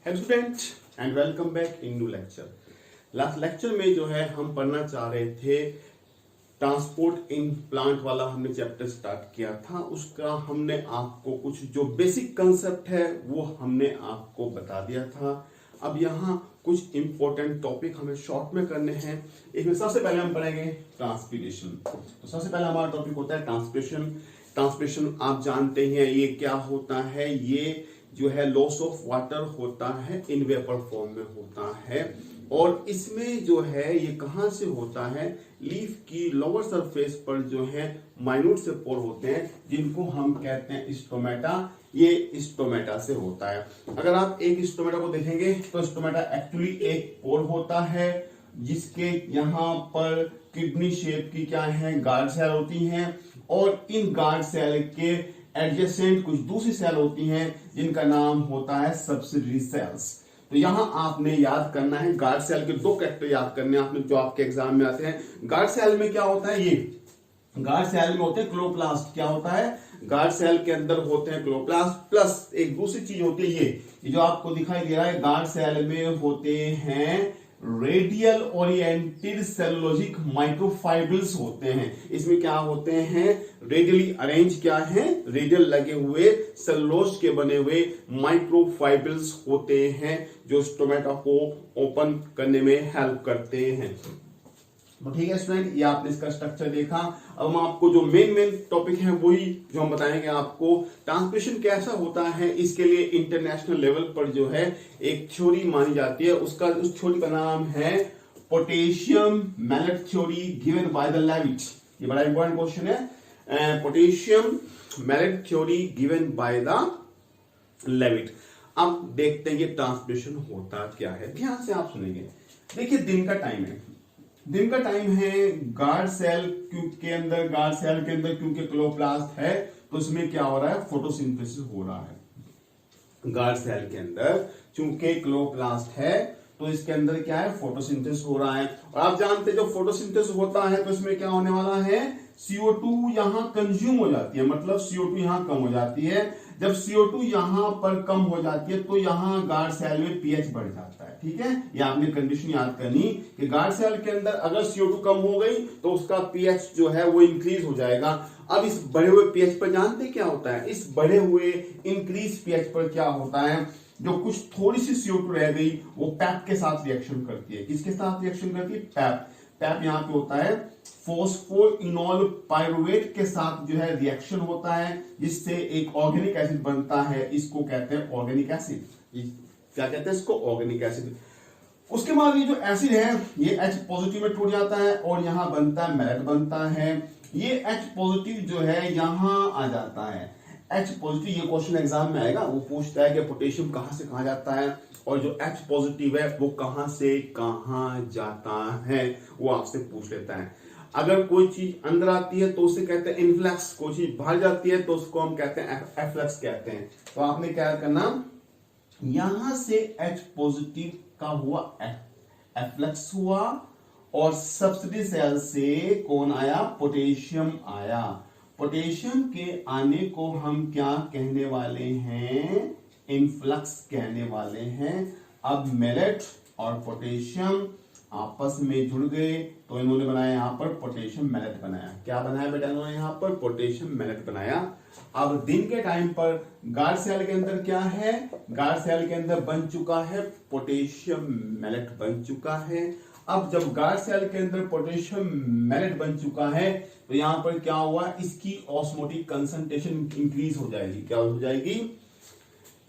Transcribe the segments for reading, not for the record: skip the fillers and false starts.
Hello student and welcome back in new lecture. Last lecture में जो है हम पढ़ना चाह रहे थे ट्रांसपोर्ट इन प्लांट वाला हमने चैप्टर स्टार्ट किया था। उसका हमने आपको कुछ जो बेसिक कंसेप्ट है वो हमने आपको बता दिया था। अब यहाँ कुछ इंपॉर्टेंट टॉपिक हमें शॉर्ट में करने हैं। इसमें सबसे पहले हम पढ़ेंगे ट्रांसपिरेशन। तो सबसे पहला हमारा टॉपिक होता है ट्रांसपिरेशन। ट्रांसपिरेशन आप जानते हैं ये क्या होता है। ये जो है लॉस ऑफ वाटर होता है, इन वेपर फॉर्म में होता है। और इसमें जो है ये कहां से होता है, लीफ की लोअर सरफेस पर जो है माइन्यूट से पोर होते हैं जिनको हम कहते हैं स्टोमेटा। ये स्टोमेटा से होता है। अगर आप एक स्टोमेटा को देखेंगे तो स्टोमेटा एक्चुअली एक पोर होता है जिसके यहाँ पर किडनी शेप की क्या है गार्ड सेल होती हैं, और इन गार्ड सेल के एडजेसेंट कुछ दूसरी सेल होती हैं जिनका नाम होता है सब्सिडरी सेल्स। तो यहां आपने याद करना है गार्ड सेल के दो कैरेक्टर याद करने हैं आपने जो आपके एग्जाम में आते हैं। गार्ड सेल में क्या होता है, ये गार्ड सेल में होते हैं क्लोरोप्लास्ट। क्या होता है, गार्ड सेल के अंदर होते हैं क्लोरोप्लास्ट प्लस एक दूसरी चीज होती है ये जो आपको दिखाई दे रहा है। गार्ड सेल में होते हैं रेडियल ओरिएंटेड सेलुलोजिक माइक्रोफाइब्रिल्स होते हैं। इसमें क्या होते हैं, रेडियली अरेंज क्या है, रेडियल लगे हुए सेलुलोज के बने हुए माइक्रोफाइब्रिल्स होते हैं जो स्टोमेटा को ओपन करने में हेल्प करते हैं। तो ठीक है स्टूडेंट, ये आपने इसका स्ट्रक्चर देखा। अब हम आपको जो मेन टॉपिक है वही जो हम बताएंगे आपको। ट्रांसपिरेशन कैसा होता है, इसके लिए इंटरनेशनल लेवल पर जो है एक थ्योरी मानी जाती है। उस थ्योरी का नाम है potassium malate theory given by the Levitt. ये बड़ा इंपॉर्टेंट क्वेश्चन है, potassium malate theory given by the Levitt. अब देखते हैं ये ट्रांसपिरेशन होता क्या है। ध्यान से आप सुनेंगे। देखिए दिन का टाइम है, दिन का टाइम है। गार्ड सेल के अंदर क्योंकि क्लोरोप्लास्ट है तो उसमें क्या हो रहा है, फोटोसिंथेसिस हो रहा है। गार्ड सेल के अंदर चूंकि क्लोरोप्लास्ट है तो इसके अंदर क्या है, फोटोसिंथेसिस हो रहा है। और आप जानते हैं जब फोटोसिंथेसिस होता है तो इसमें क्या होने वाला है, CO2 यहां कंज्यूम हो जाती है, मतलब CO2 यहां कम हो जाती है। जब CO2 यहां पर कम हो जाती है तो यहां गार्ड सेल में pH बढ़ जाता है। ठीक है, ये आपने कंडीशन याद करनी कि गार्ड सेल के अंदर अगर CO2 कम हो गई तो उसका pH जो है वो इंक्रीज हो जाएगा। अब इस बढ़े हुए pH पर जानते क्या होता है, इस बढ़े हुए इंक्रीज pH पर क्या होता है, जो कुछ थोड़ी सी CO2 रह गई वो पैप के साथ रिएक्शन करती है। किसके साथ रिएक्शन करती है, पैप। पैप यहाँ पे होता है फोस्फोइनोल पाइरुवेट के साथ जो है रिएक्शन होता है जिससे एक ऑर्गेनिक एसिड बनता है। इसको कहते हैं ऑर्गेनिक एसिड। क्या कहते हैं इसको, ऑर्गेनिक एसिड। उसके बाद ये जो एसिड है ये H पॉजिटिव में टूट जाता है और यहां बनता है मैलेट बनता है। ये H पॉजिटिव जो है यहां आ जाता है। H पॉजिटिव, ये क्वेश्चन एग्जाम में आएगा, वो पूछता है कि पोटेशियम कहां से कहां जाता है और जो H पॉजिटिव है वो कहां से कहां जाता है, वो आपसे पूछ लेता है। अगर कोई चीज अंदर आती है तो उसे कहते हैं इनफ्लक्स, कोई चीज बाहर जाती है तो उसको हम कहते हैं एफ्लक्स कहते हैं। तो आपने क्या करना, यहां से H पॉजिटिव का हुआ एफ्लक्स हुआ और सब्सिडी सेल से कौन आया, पोटेशियम आया। पोटेशियम के आने को हम क्या कहने वाले हैं, इनफ्लक्स कहने वाले हैं। अब मैलेट और पोटेशियम आपस में जुड़ गए तो इन्होंने बनाया यहां पर पोटेशियम मैलेट बनाया। क्या बनाया बेटा इन्होंने यहां पर, पोटेशियम मैलेट बनाया। अब दिन के टाइम पर गार्ड सेल के अंदर क्या है, गार्ड सेल के अंदर बन चुका है पोटेशियम मैलेट बन चुका है। अब जब गार्ड सेल के अंदर पोटेशियम मैलेट बन चुका है तो यहां पर क्या हुआ, इसकी ऑस्मोटिक कंसंट्रेशन इंक्रीज हो जाएगी। क्या हो जाएगी,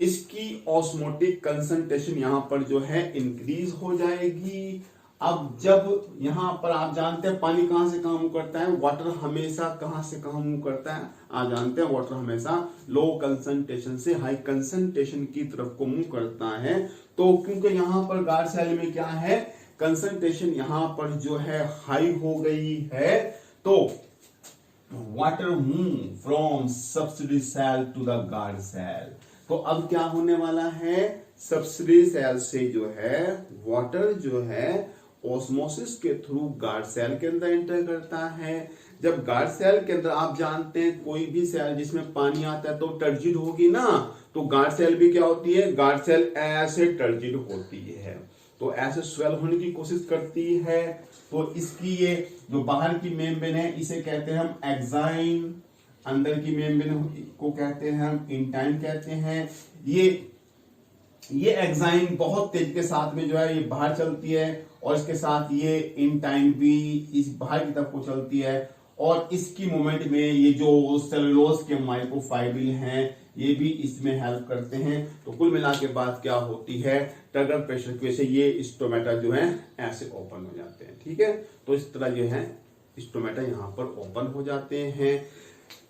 इसकी ऑस्मोटिक कंसंट्रेशन यहां पर जो है इंक्रीज हो जाएगी। अब जब यहां पर आप जानते हैं पानी कहां से कहां मूव करता है, वाटर हमेशा कहां से कहां मूव करता है, आप जानते हैं वाटर हमेशा लो कंसंट्रेशन से हाई कंसंट्रेशन की तरफ को मूव करता है। तो क्योंकि यहां पर गार्ड सेल में क्या है, कंसंट्रेशन यहां पर जो है हाई हो गई है तो water move from subsidiary cell to the guard cell. तो अब क्या होने वाला है, सब्सिडी सेल से जो है वाटर जो है ऑस्मोसिस के थ्रू गार्ड सेल के अंदर एंटर करता है। जब गार्ड सेल के अंदर आप जानते हैं कोई भी सेल जिसमें पानी आता है तो टर्जिड होगी ना, तो गार्ड सेल भी क्या होती है, गार्ड सेल ऐसे टर्जिड होती है, तो ऐसे स्वेल होने की कोशिश करती है। तो इसकी ये जो बाहर की मेम्ब्रेन है इसे कहते हैं हम एक्साइन, अंदर की मेम्ब्रेन को कहते हैं हम इंटाइन कहते हैं। ये एक्साइन बहुत तेज के साथ में जो है ये बाहर चलती है और इसके साथ ये इंटाइन भी इस बाहर की तरफ को चलती है, और इसकी मूवमेंट में ये जो सेलुलोज के माइक्रोफाइब्रिल हैं ये भी इसमें हेल्प करते हैं। तो कुल मिला के बाद क्या होती है, टर्गर प्रेशर की वजह से ये स्टोमेटा जो है ऐसे ओपन हो जाते हैं। ठीक है, तो इस तरह जो है स्टोमेटा यहाँ पर ओपन हो जाते हैं।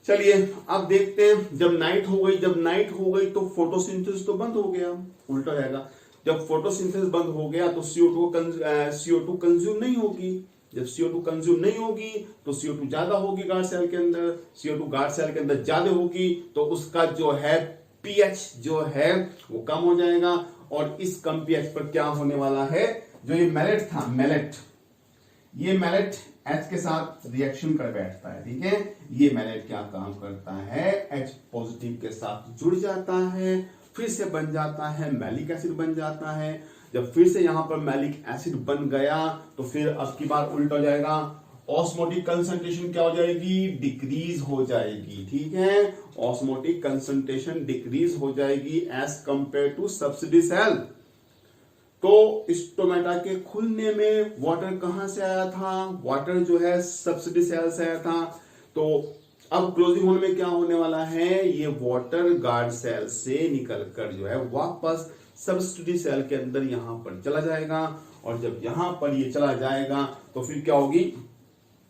चलिए अब देखते हैं, जब नाइट हो गई तो फोटोसिंथेसिस तो बंद हो गया, उल्टा हो जाएगा। जब फोटोसिंथेसिस बंद हो गया तो CO2 कंज्यूम नहीं होगी। जब CO2 कंज्यूम नहीं होगी तो CO2 ज्यादा होगी गार्ड सेल के अंदर, CO2 गार्ड सेल के अंदर ज्यादा होगी तो उसका जो है pH जो है वो कम हो जाएगा, और इस कम pH पर क्या होने वाला है, जो ये मैलेट था, ये मैलेट H के साथ रिएक्शन कर बैठता है। ठीक है, ये मैलेट क्या काम करता है, H पॉजिटिव के साथ जुड़ जाता है, फिर से बन जाता है मैलिक एसिड बन जाता है। जब फिर से यहां पर मैलिक एसिड बन गया तो फिर अब की बार उल्टा हो जाएगा, ऑस्मोटिक कंसंट्रेशन क्या हो जाएगी, डिक्रीज हो जाएगी। ठीक है, ऑस्मोटिक कंसंट्रेशन डिक्रीज हो जाएगी as compare to subsidiary cell. तो स्टोमेटा के खुलने में वाटर कहां से आया था, वाटर जो है सब्सिडी सेल से आया था। तो अब क्लोजिंग होने में क्या होने वाला है, ये वाटर गार्ड सेल से निकलकर जो है वापस सब्सिडी सेल के अंदर यहां पर चला जाएगा, और जब यहां पर ये चला जाएगा तो फिर क्या होगी,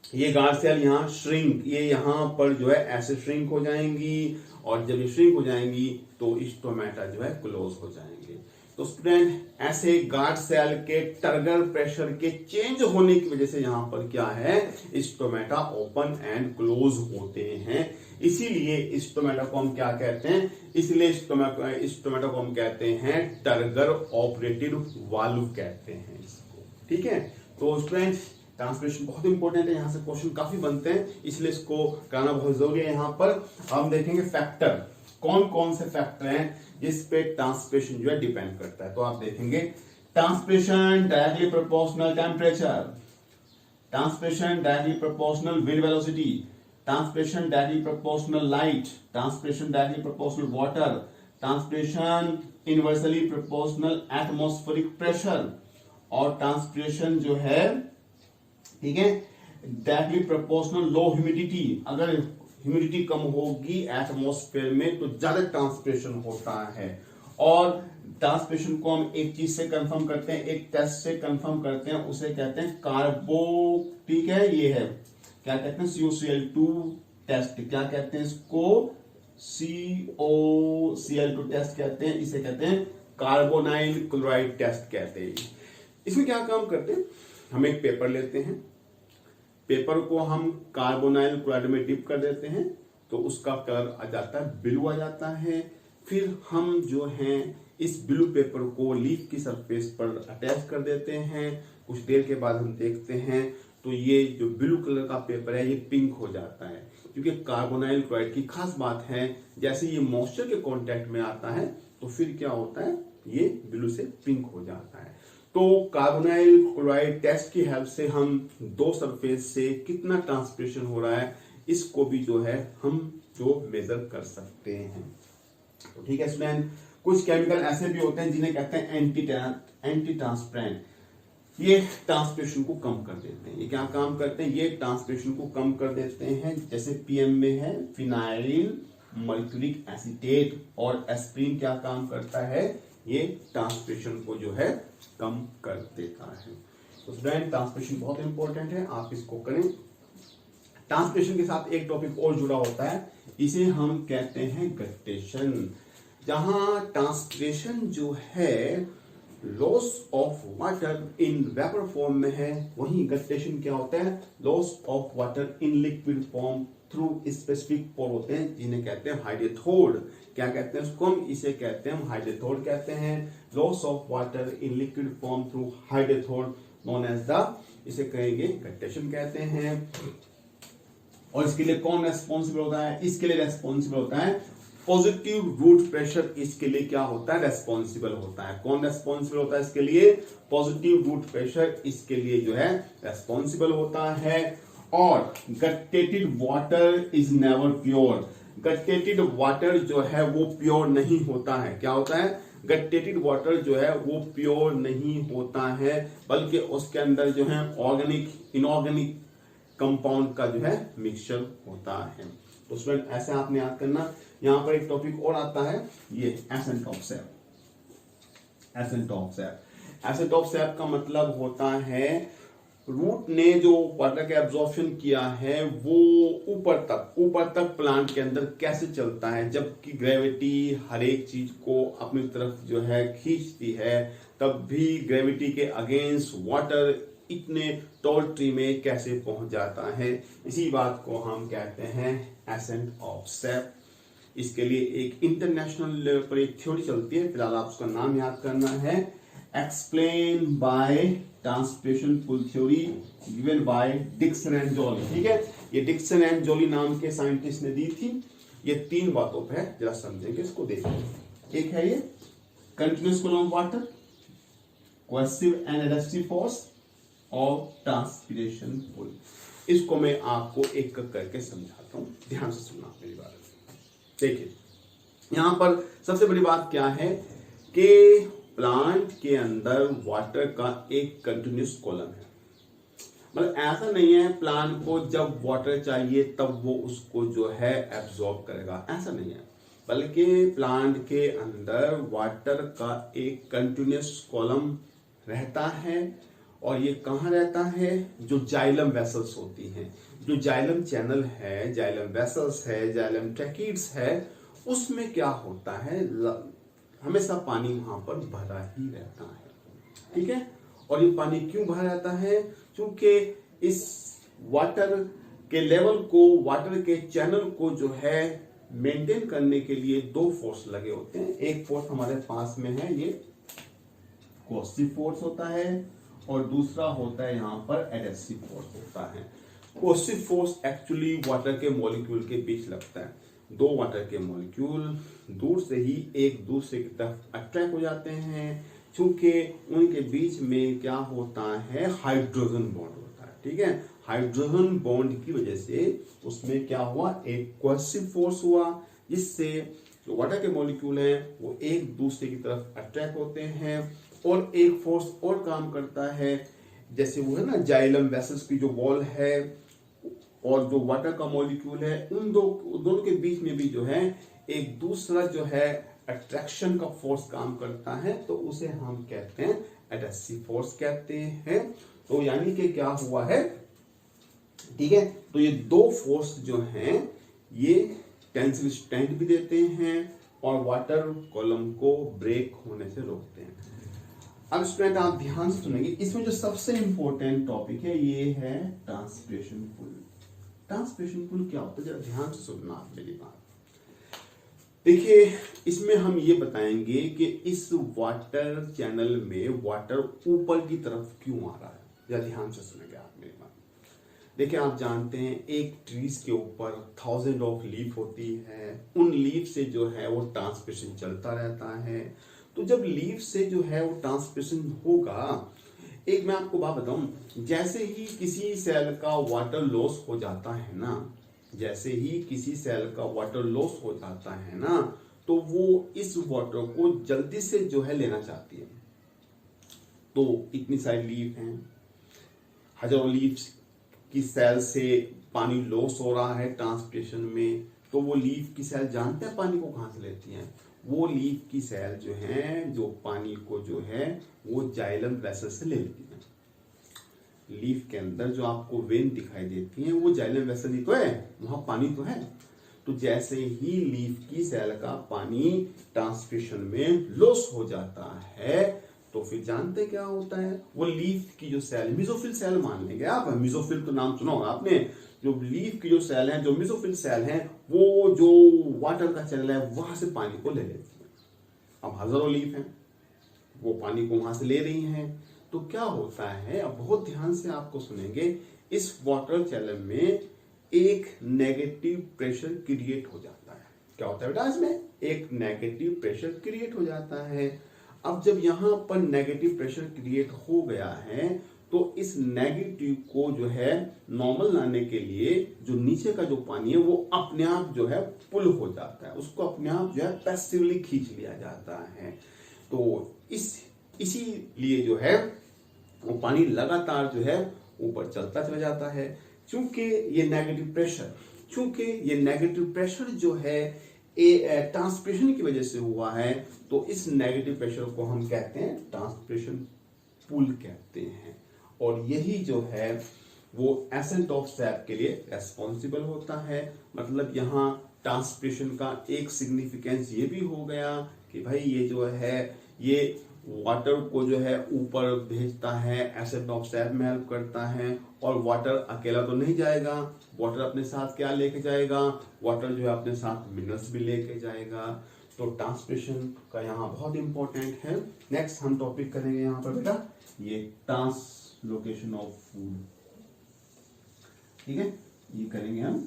ये गार्ड सेल यहाँ श्रिंक, ये यहाँ पर जो है ऐसे श्रिंक हो जाएंगी, और जब ये श्रिंक हो जाएंगी तो स्टोमेटा जो है क्लोज हो जाएंगे। तो स्टूडेंट ऐसे गार्ड सेल के टर्गर प्रेशर के चेंज होने की वजह से यहां पर क्या है, स्टोमेटा ओपन एंड क्लोज होते हैं। इसीलिए स्टोमेटा को हम क्या कहते हैं, इसलिए स्टोमेटा को हम कहते हैं टर्गर ऑपरेटेड वाल्व कहते हैं इसको। ठीक है, तो स्टूडेंट ट्रांसलेशन बहुत इंपॉर्टेंट है, यहां से क्वेश्चन काफी बनते हैं, इसलिए इसको कराना बहुत जरूरी है। यहां पर हम देखेंगे फैक्टर, कौन कौन से फैक्टर हैं जिस पे ट्रांसपिरेशन जो है डिपेंड करता है। तो आप देखेंगे transpiration directly proportional temperature, transpiration directly proportional wind velocity, transpiration directly proportional light, transpiration directly proportional water, transpiration inversely proportional atmospheric pressure, और ट्रांसपिरेशन जो है, ठीक है, डायरेक्टली प्रोपोर्शनल लो ह्यूमिडिटी। अगर ह्यूमिडिटी कम होगी एटमॉस्फेयर में तो ज्यादा ट्रांसपिरेशन होता है। और ट्रांसपिरेशन को हम एक चीज से कंफर्म करते हैं, एक टेस्ट से कंफर्म करते हैं, उसे कहते हैं कार्बो, ठीक है, ये है क्या कहते हैं, COCl2 टेस्ट, क्या कहते हैं इसको, COCl2 टेस्ट कहते हैं, इसे कहते हैं कार्बोनाइल क्लोराइड टेस्ट कहते हैं। इसमें क्या काम करते हैं, हम एक पेपर लेते हैं, पेपर को हम कार्बोनाइल क्लोराइड में डिप कर देते हैं तो उसका कलर आ जाता है ब्लू आ जाता है। फिर हम जो हैं इस ब्लू पेपर को लीफ की सरफेस पर अटैच कर देते हैं, कुछ देर के बाद हम देखते हैं तो ये जो ब्लू कलर का पेपर है ये पिंक हो जाता है, क्योंकि कार्बोनाइल क्लोराइड की खास बात है जैसे ये मॉइस्चर के कांटेक्ट में आता है तो फिर क्या होता है, ये ब्लू से पिंक हो जाता है। तो कार्बोनाइल क्लोराइड टेस्ट की हेल्प से हम दो सरफेस से कितना ट्रांसपिरेशन हो रहा है इसको भी जो है हम जो मेजर कर सकते हैं। तो ठीक है स्टूडेंट, कुछ केमिकल ऐसे भी होते हैं जिन्हें कहते हैं एंटी ट्रांसपेरेंट, ये ट्रांसपिरेशन को कम कर देते हैं। ये क्या काम करते हैं, ये ट्रांसपिरेशन को कम कर देते हैं। जैसे पीएम में है फिनाइल मर्क्यूरिक एसीटेट, और एस्प्रिन क्या काम करता है, ये ट्रांसपिरेशन को जो है कम कर देता है। तो स्टूडेंट ट्रांसपिरेशन बहुत इंपॉर्टेंट है, आप इसको करें। ट्रांसपिरेशन के साथ एक टॉपिक और जुड़ा होता है, इसे हम कहते हैं गट्टेशन। जहां ट्रांसपिरेशन जो है loss of water in vapour form में है, वहीं गट्टेशन क्या होता है, loss of water in liquid form through specific pore होते हैं जिन्हें कहते हैं हाइड्रोथोड। क्या कहते हैं उसको, हम इसे कहते हैं, हम हाइड्रोथोड कहते हैं। Loss of water in liquid form through हाइड्रोथोड नोन एज द, इसे कहेंगे गट्टेशन कहते हैं। और इसके लिए कौन रेस्पॉन्सिबल होता है? इसके लिए रेस्पॉन्सिबल होता है पॉजिटिव रूट प्रेशर। इसके लिए क्या होता है? रेस्पॉन्सिबल होता है। कौन रेस्पॉन्सिबल होता है इसके लिए? पॉजिटिव रूट प्रेशर इसके लिए जो है रेस्पॉन्सिबल होता है। और guttated water is never pure. Guttated water जो है वो प्योर नहीं होता है। क्या होता है? गट्टेटेड वाटर जो है वो प्योर नहीं होता है, बल्कि उसके अंदर जो है ऑर्गेनिक इनऑर्गेनिक कंपाउंड का जो है मिक्सचर होता है। तो स्टूडेंट ऐसे आपने याद करना। यहां पर एक टॉपिक और आता है, ये ascent of SAP. Ascent of SAP, ascent of SAP का मतलब होता है रूट ने जो वाटर का एब्जॉर्प्शन किया है वो ऊपर तक प्लांट के अंदर कैसे चलता है, जबकि ग्रेविटी हर एक चीज को अपनी तरफ जो है खींचती है, तब भी ग्रेविटी के अगेंस्ट वाटर इतने टॉल ट्री में कैसे पहुंच जाता है। इसी बात को हम कहते हैं एसेंट ऑफ सैप। इसके लिए एक इंटरनेशनल लेवल पर एक थ्योरी चलती है, फिलहाल आप उसका नाम याद करना है, explain by transpiration pull theory given by Dixon and Joly. ठीक है, ये डिक्सन एंड जॉली नाम के साइंटिस्ट ने दी थी। ये 3 बातों पे है, जरा समझेंगे इसको, देखिए। एक है ये continuous column water, cohesive and adhesive force और ट्रांसपिरेशन पुल। इसको मैं आपको एक करके समझाता हूं, ध्यान से सुनना मेरी बात। देखिए यहां पर सबसे बड़ी बात क्या है कि प्लांट के अंदर वाटर का एक कंटिन्यूअस कॉलम है। मतलब ऐसा नहीं है प्लांट को जब वाटर चाहिए तब वो उसको जो है एब्जॉर्ब करेगा, ऐसा नहीं है, बल्कि प्लांट के अंदर वाटर का एक कंटिन्यूअस कॉलम रहता है। और ये कहाँ रहता है? जो जाइलम वेसल्स होती हैं, जो जाइलम चैनल है, जाइलम वेसल्स है, जाइलम ट्रैकिड्स है, उसमें क्या होता है, हमेशा पानी वहां पर भरा ही रहता है। ठीक है, और ये पानी क्यों भरा रहता है? क्योंकि इस वाटर के लेवल को, वाटर के चैनल को जो है मेंटेन करने के लिए 2 फोर्स लगे होते हैं। एक फोर्स हमारे पास में है, ये कोएसिव फोर्स होता है, और दूसरा होता है यहाँ पर एडहेसिव फोर्स होता है। कोएसिव फोर्स एक्चुअली वाटर के मॉलिक्यूल के बीच लगता है। 2 वाटर के मॉलिक्यूल दूर से ही एक दूसरे की तरफ अट्रैक्ट हो जाते हैं, क्योंकि उनके बीच में क्या होता है, हाइड्रोजन बॉन्ड होता है। ठीक है, हाइड्रोजन बॉन्ड की वजह से उसमें क्या हुआ, एक कोएसिव फोर्स हुआ, जिससे जो वाटर के मॉलिक्यूल हैं वो एक दूसरे की तरफ अट्रैक्ट होते हैं। और एक फोर्स और काम करता है, जैसे वो है ना जाइलम वेसल्स की जो वॉल है और जो वाटर का मॉलिक्यूल है, उन दोनों के बीच में भी जो है एक दूसरा जो है अट्रैक्शन का फोर्स काम करता है, तो उसे हम कहते हैं एडहेसिव फोर्स कहते हैं। तो यानी कि क्या हुआ है, ठीक है, तो ये 2 फोर्स जो हैं ये टेंसिल स्ट्रेंथ भी देते हैं और वाटर कॉलम को ब्रेक होने से रोकते हैं। अब स्टूडेंट आप ध्यान से सुनेंगे, इसमें जो सबसे इंपॉर्टेंट टॉपिक है ये है ट्रांसपिरेशन पुल। ट्रांसपिरेशन पुल क्या होता है, जरा ध्यान से सुनना आप मेरी बात। देखिए इसमें हम ये बताएंगे कि इस वाटर चैनल में वाटर ऊपर की तरफ क्यों आ रहा है, जरा ध्यान से सुनेंगे आप मेरी बात। देखिए आप जानते हैं एक ट्रीज के ऊपर 1000 ऑफ लीफ होती है, उन लीफ से जो है वो ट्रांसपिरेशन चलता रहता है। तो जब लीफ से जो है वो ट्रांसपिरेशन होगा, एक मैं आपको बात बताऊं, जैसे ही किसी सेल का वाटर लॉस हो जाता है ना, जैसे ही किसी सेल का वाटर लॉस हो जाता है ना, तो वो इस वाटर को जल्दी से जो है लेना चाहती है। तो इतनी सारी लीफ हैं, हजारों लीफ की सेल से पानी लॉस हो रहा है ट्रांसपिरेशन में, तो वो लीफ की सेल जानते हैं पानी को कहां से लेती हैं। वो लीफ की सेल जो है, जो पानी को जो है वो जाइलम वेसल से ले लेती है। लीफ के अंदर जो आपको वेन दिखाई देती है वो जाइलम वेसल ही तो है, वहां पानी तो है। तो जैसे ही लीफ की सेल का पानी ट्रांसपिरेशन में लॉस हो जाता है, तो फिर जानते क्या होता है, वो लीफ की जो सेल, मिजोफिल सेल मान लेंगे आप, मिजोफिल तो नाम सुना होगा आपने, जो लीफ की जो सेल है, जो मिजोफिल सेल है, वो जो वाटर का चैनल है वहां से पानी को ले लेती है। अब हजारों लीफ हैं, वो पानी को वहां से ले रही हैं, तो क्या होता है, अब बहुत ध्यान से आपको सुनेंगे, इस वाटर चैनल में एक नेगेटिव प्रेशर क्रिएट हो जाता है। क्या होता है बेटा, इसमें एक नेगेटिव प्रेशर क्रिएट हो जाता है। अब जब यहां पर नेगेटिव प्रेशर क्रिएट हो गया है तो इस नेगेटिव को जो है नॉर्मल लाने के लिए जो नीचे का जो पानी है वो अपने आप जो है पुल हो जाता है, उसको अपने आप जो है पैसिवली खींच लिया जाता है। तो इसीलिए जो है वो पानी लगातार जो है ऊपर चलता चला जाता है। चूंकि ये नेगेटिव प्रेशर जो है ट्रांसपिरेशन की वजह से हुआ है, तो इस नेगेटिव प्रेशर को हम कहते हैं ट्रांसपिरेशन पुल कहते हैं। और यही जो है वो एसेंट ऑफ सैप के लिए रेस्पॉन्सिबल होता है। मतलब यहाँ ट्रांसपिरेशन का एक सिग्निफिकेंस ये भी हो गया कि भाई ये जो है ये वाटर को जो है ऊपर भेजता है, एसेंट ऑफ सैप में हेल्प करता है। और वाटर अकेला तो नहीं जाएगा, वाटर अपने साथ क्या लेके जाएगा, वाटर जो है अपने साथ मिनरल्स भी लेके जाएगा। तो ट्रांसपिरेशन का यहाँ बहुत इंपॉर्टेंट है। नेक्स्ट हम टॉपिक करेंगे यहाँ पर बेटा ये ट्रांसलोकेशन ऑफ फूड। ठीक है, ये करेंगे हम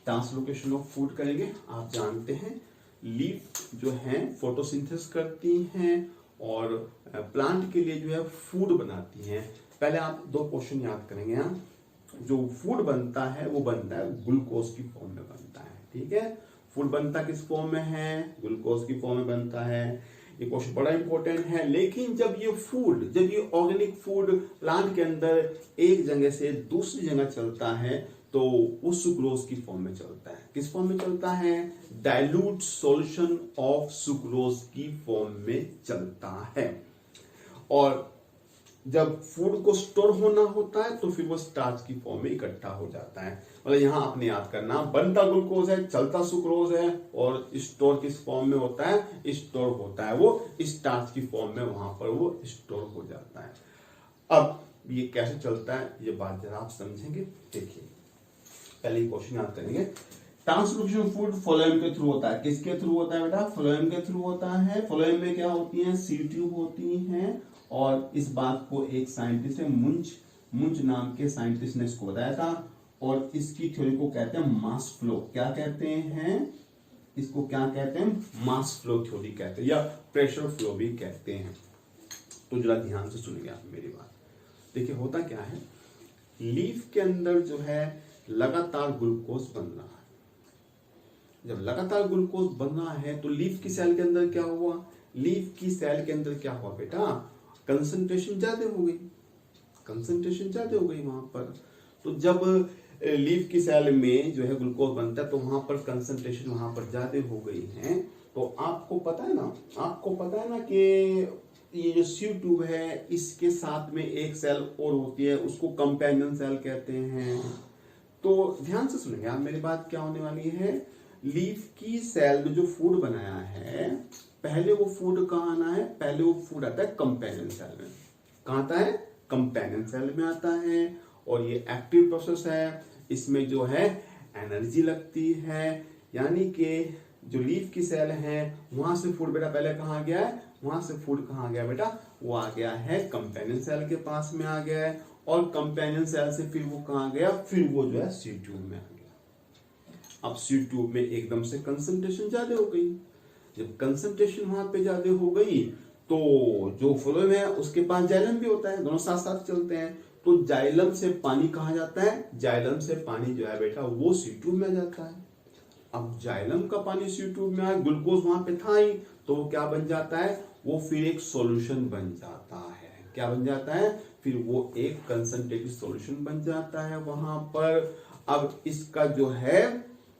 ट्रांसलोकेशन ऑफ फूड करेंगे। आप जानते हैं लीफ जो है फोटोसिंथेसिस करती हैं और प्लांट के लिए जो है फूड बनाती हैं। पहले आप दो क्वेश्चन याद करेंगे। यहाँ जो फूड बनता है वो बनता है ग्लूकोज की फॉर्म में बनता है। ठीक है, फूड बनता किस फॉर्म में है, ग्लूकोज की फॉर्म में बनता है। ये क्वेश्चन बड़ा इंपॉर्टेंट है। लेकिन जब ये ऑर्गेनिक फूड प्लांट के अंदर एक जगह से दूसरी जगह चलता है तो वो सुक्रोज की फॉर्म में चलता है। किस फॉर्म में चलता है, डाइल्यूट सॉल्यूशन ऑफ सुक्रोज की फॉर्म में चलता है। और जब फूड को स्टोर होना होता है तो फिर वो स्टार्च की फॉर्म में इकट्ठा हो जाता है। मतलब यहाँ आपने याद करना, बनता ग्लूकोज है, चलता सुक्रोज है, और स्टोर किस फॉर्म में होता है, स्टोर होता है वो स्टार्च की फॉर्म में, वहां पर वो स्टोर हो जाता है। अब ये कैसे चलता है ये बात जरा आप समझेंगे। देखिए पहले क्वेश्चन याद करेंगे। ट्रांसलोकेशन फूड फ्लोएम के थ्रू होता है। किसके थ्रू होता है बेटा, फ्लोएम के थ्रू होता है। फ्लोएम में क्या होती है, सी ट्यूब होती हैं। और इस बात को एक साइंटिस्ट है मुंच नाम के साइंटिस्ट ने इसको बताया था। और इसकी थ्योरी को कहते हैं मास फ्लो। क्या कहते हैं इसको, क्या कहते हैं, मास फ्लो थ्योरी कहते हैं, या प्रेशर फ्लो भी कहते हैं। तो जरा ध्यान से सुनिए आप मेरी बात। देखिए होता क्या है, लीफ के अंदर जो है लगातार ग्लूकोज बन रहा है। जब लगातार ग्लूकोज बन रहा है तो लीफ की सेल के अंदर क्या हुआ, लीफ की सेल के अंदर क्या हुआ बेटा, कंसंट्रेशन ज्यादा हो गई वहां पर। तो जब लीफ की सेल में जो है ग्लूकोज बनता है तो वहां पर कंसंट्रेशन वहां पर ज्यादा हो गई है। तो आपको पता है ना कि ये जो सी ट्यूब है इसके साथ में एक सेल और होती है, उसको कंपेनियन सेल कहते हैं। तो ध्यान से सुनेंगे आप मेरी बात, क्या होने वाली है, लीफ की सेल में जो फूड बनाया है, पहले वो फूड कहाँ आना है, पहले वो फूड आता है कंपेनियन सेल में। कहाँ आता है, कंपेनियन सेल में आता है। और ये एक्टिव प्रोसेस है, इसमें जो है एनर्जी लगती है। यानी कि जो लीफ की सेल है वहां से फूड बेटा पहले कहाँ गया है, वहां से फूड कहाँ गया बेटा, वो आ गया है कंपेनियन सेल के पास में आ गया है। और कंपेनियन सेल से फिर वो कहाँ गया, फिर वो जो है सी ट्यूब में आ गया। अब सी ट्यूब में एकदम से कंसंट्रेशन ज्यादा हो गई। जब कंसंट्रेशन वहां पे ज्यादा हो गई तो जो फ्लोएम है उसके पास जाइलम भी होता है, दोनों साथ साथ चलते हैं। तो जाइलम से पानी कहाँ जाता है, जाइलम से पानी जो है बेटा वो सी ट्यूब में जाता है। अब जाइलम का पानी सी ट्यूब में आया, ग्लूकोज वहां पे था ही, तो वो क्या बन जाता है, वो फिर एक सॉल्यूशन बन जाता है। क्या बन जाता है, फिर वो एक कंसंट्रेटेड सॉल्यूशन बन जाता है वहां पर। अब इसका जो है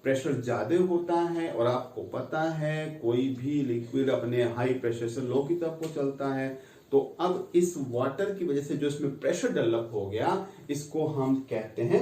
प्रेशर ज्यादा होता है, और आपको पता है कोई भी लिक्विड अपने हाई प्रेशर से लो की तरफ को चलता है। तो अब इस वाटर की वजह से जो इसमें प्रेशर डेवलप हो गया, इसको हम कहते हैं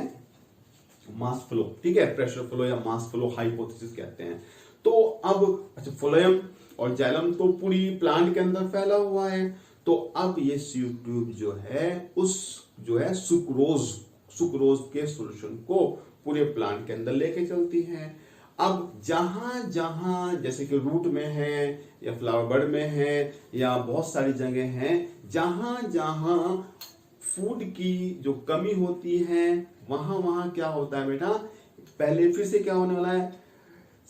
मास फ्लो। ठीक है, प्रेशर फ्लो या मास फ्लो हाइपोथेसिस कहते हैं। तो अब अच्छा, फ्लोएम और जाइलम तो पूरी प्लांट के अंदर फैला हुआ है। तो अब ये सी ट्यूब जो है उस जो है सुक्रोज के सॉल्यूशन को पूरे प्लांट के अंदर लेके चलती है। अब जहां जहां जैसे कि रूट में है या फ्लावर बड में है या बहुत सारी जगह हैं जहां जहां फूड की जो कमी होती है वहां वहां क्या होता है बेटा, पहले फिर से क्या होने वाला है,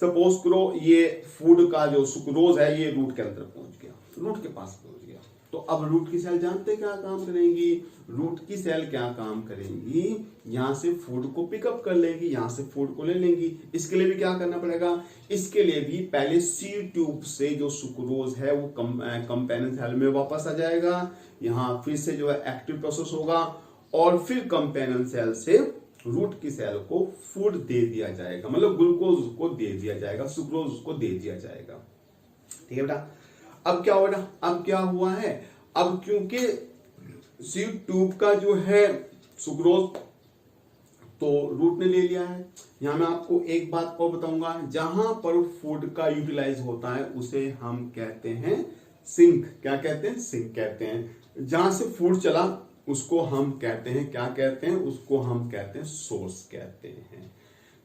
सपोज करो ये फूड का जो सुक्रोज है ये रूट के अंदर पहुंच गया, रूट के पास पहुंच गया, तो अब रूट की सेल जानते क्या काम करेंगी, रूट की सेल क्या काम करेंगी, यहां से फूड को पिकअप कर लेगी, यहां से फूड को ले लेंगी। इसके लिए भी क्या करना पड़ेगा, इसके लिए भी पहले सी ट्यूब से जो सुक्रोज है वो कंपेनियन सेल में वापस आ जाएगा, यहां फिर से जो है एक्टिव प्रोसेस होगा और फिर कंपेनियन सेल से रूट की सेल को फूड दे दिया जाएगा, मतलब ग्लूकोज को दे दिया जाएगा, सुक्रोज को दे दिया जाएगा। ठीक है बेटा, अब क्या हो रहा, अब क्या हुआ है, अब क्योंकि सी ट्यूब का जो है सुक्रोज तो रूट ने ले लिया है, यहां मैं आपको एक बात को बताऊंगा, जहां पर फूड का यूटिलाइज होता है उसे हम कहते हैं सिंक, क्या कहते हैं, सिंक कहते हैं। जहां से फूड चला उसको हम कहते हैं, क्या कहते हैं, उसको हम कहते हैं सोर्स कहते हैं।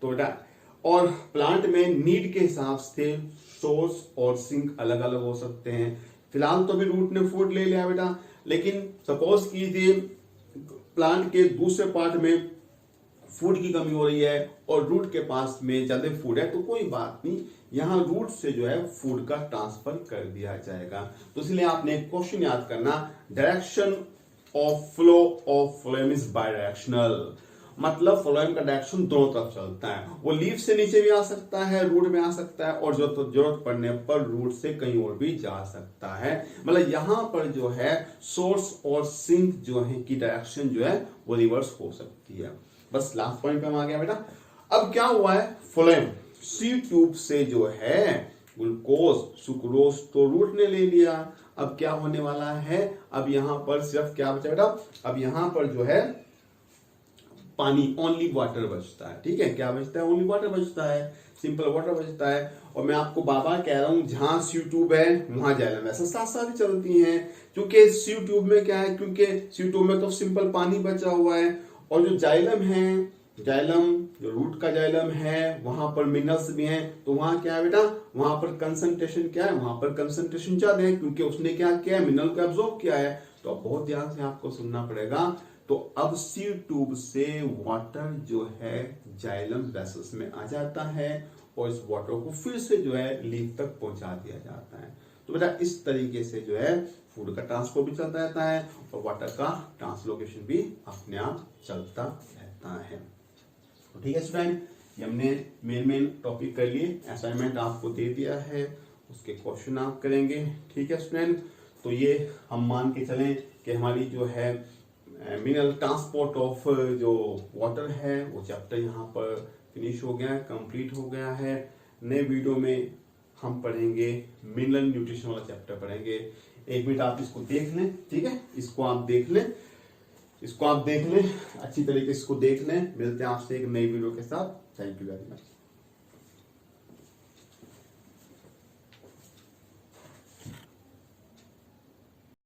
तो बेटा, और प्लांट में नीड के हिसाब से सोर्स और सिंक अलग अलग हो सकते हैं। फिलहाल तो भी रूट ने फूड ले लिया बेटा, लेकिन सपोज कीजिए प्लांट के दूसरे पार्ट में फूड की कमी हो रही है और रूट के पास में ज्यादा फूड है, तो कोई बात नहीं, यहां रूट से जो है फूड का ट्रांसफर कर दिया जाएगा। तो इसलिए आपने एक क्वेश्चन याद करना, direction of flow of phloem is bidirectional, मतलब फ्लोएम का डायरेक्शन दोनों तरफ चलता है, वो लीफ से नीचे भी आ सकता है, रूट में आ सकता है और जरूरत पड़ने पर रूट से कहीं और भी जा सकता है। मतलब यहां पर जो है सोर्स और सिंक जो है की डायरेक्शन जो है वो रिवर्स हो सकती है। बस लास्ट पॉइंट पे हम आ गया बेटा। अब क्या हुआ है, फ्लोएम सी ट्यूब से जो है ग्लूकोज सुक्रोज तो रूट ने ले लिया, अब क्या होने वाला है, अब यहां पर सिर्फ क्या बचा बेटा, अब यहां पर जो है पानी, ओनली वाटर बचता है। ठीक है, क्या बचता है, ओनली वाटर बचता है, सिंपल वाटर बचता है। और मैं आपको बार बार कह रहा हूं, जहां सी ट्यूब है वहां जाइलम, ऐसा साथ साथ ही चलती हैं, क्योंकि सी ट्यूब में क्या है, क्योंकि सी ट्यूब में तो सिंपल पानी बचा हुआ है और जो जाइलम है, जाइलम जो रूट का जाइलम है वहां पर मिनरल्स भी हैं, तो वहां क्या है बेटा, वहां पर कंसंट्रेशन क्या है, वहां पर कंसंट्रेशन ज्यादा है, क्योंकि उसने क्या किया है, मिनरल को एब्जॉर्ब किया है। तो अब बहुत ध्यान से आपको सुनना पड़ेगा। तो अब सी ट्यूब से वाटर जो है जाइलम वेसल्स में आ जाता है और इस वाटर को फिर से जो है लीफ तक पहुंचा दिया जाता है। तो बेटा इस तरीके से जो है फूड का ट्रांसपोर्ट भी चलता रहता है और वाटर का ट्रांसलोकेशन भी अपने आप चलता रहता है। तो ठीक है स्टूडेंट, ये हमने मेन टॉपिक कर लिए, असाइनमेंट आपको दे दिया है, उसके क्वेश्चन आप करेंगे। ठीक है स्टूडेंट, तो ये हम मान के चलें कि हमारी जो है मिनरल ट्रांसपोर्ट ऑफ जो वाटर है वो चैप्टर यहाँ पर फिनिश हो गया है, कंप्लीट हो गया है। नए वीडियो में हम पढ़ेंगे मिनरल न्यूट्रिशन वाला चैप्टर पढ़ेंगे। एक मिनट आप इसको देख लें, ठीक है, इसको आप देख लें, इसको आप देख लें अच्छी तरीके से, इसको देख लें। मिलते हैं आपसे एक नई वीडियो के साथ। Thank you very much.